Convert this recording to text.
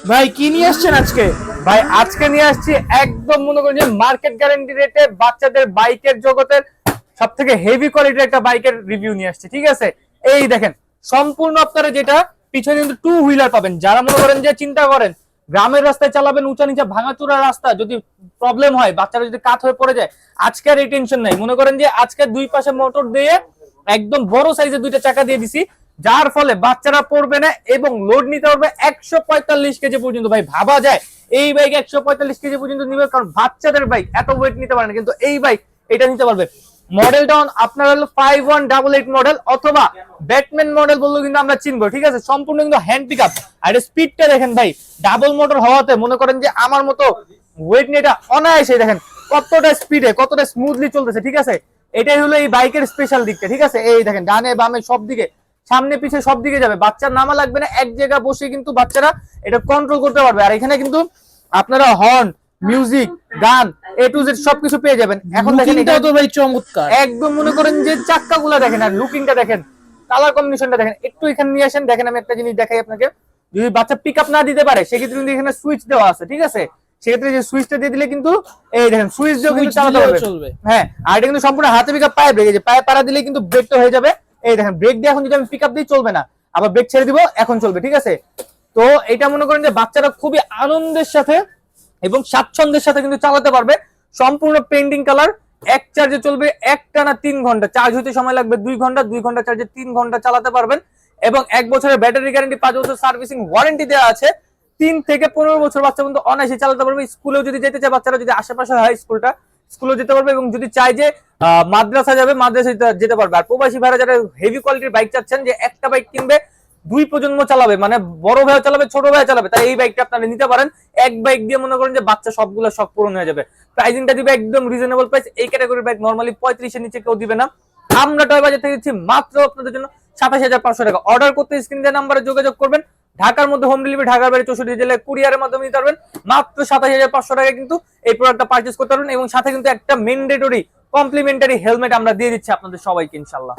ভাই কি নিয়ে আসছেন আজকে? ভাই আজকে নিয়ে আসছি একদম মনে করেন যে মার্কেট গ্যারান্টি রেটে বাচ্চাদের বাইকের জগতের সব থেকে হেভি কোয়ালিটির একটা বাইকের রিভিউ নিয়ে আসছি। ঠিক আছে, এই দেখেন সম্পূর্ণ আপনারা যেটা পিছনে কিন্তু টু হুইলার পাবেন। যারা মনে করেন যে চিন্তা করেন গ্রামের রাস্তায় চালাবেন, উঁচা নিচা ভাঙাচোরা রাস্তা, যদি প্রবলেম হয়, বাচ্চারা যদি কাত হয়ে পড়ে যায়, আজকে আর এই টেনশন নাই। মনে করেন যে আজকে দুই পাশে মোটর দিয়ে একদম বড় সাইজের দুইটা চাকা দিয়ে দিছি, যার ফলে বাচ্চারা পড়বে না এবং লোড নিতে পারবে 145 কেজি পর্যন্ত। ভাই ভাবা যায় এই বাইক 145 কেজি পর্যন্ত নিবে, কারণ বাচ্চাদের বাইক এত ওয়েট নিতে পারে না, কিন্তু এই বাইক এটা নিতে পারবে। মডেলটা আপনার হলো 5188 মডেল অথবা ব্যাটম্যান মডেল বললেও কিন্তু আমরা চিনবো। ঠিক আছে, সম্পূর্ণ কিন্তু হ্যান্ড পিক আপ। আর স্পিডটা দেখেন ভাই, ডাবল মোটর হওয়াতে মনে করেন যে আমার মতো ওয়েট নিয়ে এটা অনায়াসে দেখেন কতটা স্পিডে কতটা স্মুথলি চলতেছে। ঠিক আছে, এটাই হলো এই বাইকের স্পেশাল দিকটা। ঠিক আছে, এই দেখেন ডানে বামে সব দিকে, সামনে পিছে সব দিকে যাবে, বাচ্চার নামা লাগবে না, এক জায়গায় বসে কিন্তু বাচ্চারা এটা কন্ট্রোল করতে পারবে। আর এখানে কিন্তু আপনারা হর্ন, মিউজিক, গান এ টু জেড সবকিছু পেয়ে যাবেন। এখন দেখেন এটাও তো ভাই চমৎকার। একদম মনে করেন যে চাক্কাগুলা দেখেন আর লুকিংটা দেখেন, কালার কম্বিনেশনটা দেখেন। একটু এখানে নিয়ে আসেন, দেখেন আমি একটা জিনিস দেখাই আপনাকে। যদি বাচ্চা পিক আপ না দিতে পারে সেক্ষেত্রে কিন্তু এখানে সুইচ দেওয়া আছে। ঠিক আছে, সেক্ষেত্রে যে সুইচটা দিয়ে দিলে কিন্তু এই দেখেন সুইচ দিয়েও কিন্তু চালাতে পারবে। হ্যাঁ, আর এটা কিন্তু সম্পূর্ণ হাতে পিক আপ, পায়ে ব্রেক, যে পায়ে পাড়া দিলে কিন্তু ব্রেকটা হয়ে যাবে। এই দেখেন ব্রেক দিয়ে এখন যদি আমি পিক আপ দিই চলবে না, আবার ব্রেক ছেড়ে দিব এখন চলবে। ঠিক আছে, তো এটা মনে করেন যে বাচ্চারা খুবই আনন্দের সাথে এবং স্বাচ্ছন্দ্যের সাথে কিন্তু চালাতে পারবে। সম্পূর্ণ পেন্ডিং কালার, এক চার্জে চলবে একটানা 3 ঘন্টা, চার্জ হতে সময় লাগবে 2 ঘন্টা, 2 ঘন্টা চার্জে 3 ঘন্টা চালাতে পারবেন। এবং 1 বছরের ব্যাটারি গ্যারান্টি, 5 বছর সার্ভিসিং ওয়ারেন্টি দেওয়া আছে। 3 থেকে 15 বছর বাচ্চা পর্যন্ত অনায়াসে চালাতে পারবে। স্কুলেও যদি যেতে চায় বাচ্চারা, যদি আশেপাশে হয় স্কুলটা, স্কুলেও যেতে পারবে। এবং যদি চাই যে মাদ্রাসা যাবে, মাদ্রাসা যেতে পারবে। আর প্রবাসী ভাইরা যারা হেভি কোয়ালিটির বাইক চাচ্ছেন, যে একটা বাইক কিনবে 2 প্রজন্ম চালাবে, মানে বড় ভাইও চালাবে ছোট ভাইও চালাবে, তাই এই বাইকটা আপনারা নিতে পারেন। এক বাইক দিয়ে মনে করেন যে বাচ্চা সবগুলো শখ পূরণ হয়ে যাবে। প্রাইসিংটা দিবে একদম রিজনেবল প্রাইস। এই ক্যাটাগরির বাইক নরমালি 35 এর নিচে কেউ দিবে না। আমরা টয় বাজার থেকে দিচ্ছি মাত্র আপনাদের জন্য 27,500 টাকা। অর্ডার করতে স্ক্রিন দেওয়া নাম্বারে যোগাযোগ করবেন। ঢাকার মধ্যে হোম ডেলিভারি, ঢাকার বাইরে 64 জেলায় কুরিয়ারের মাধ্যমে নিতে পারবেন। মাত্র 27,500 টাকায় কিন্তু এই প্রোডাক্টটা পারচেজ করতে পারবেন। এবং সাথে কিন্তু একটা ম্যান্ডেটরি কমপ্লিমেন্টারি হেলমেট আমরা দিয়ে দিচ্ছি আপনাদের সবাইকে ইনশাআল্লাহ।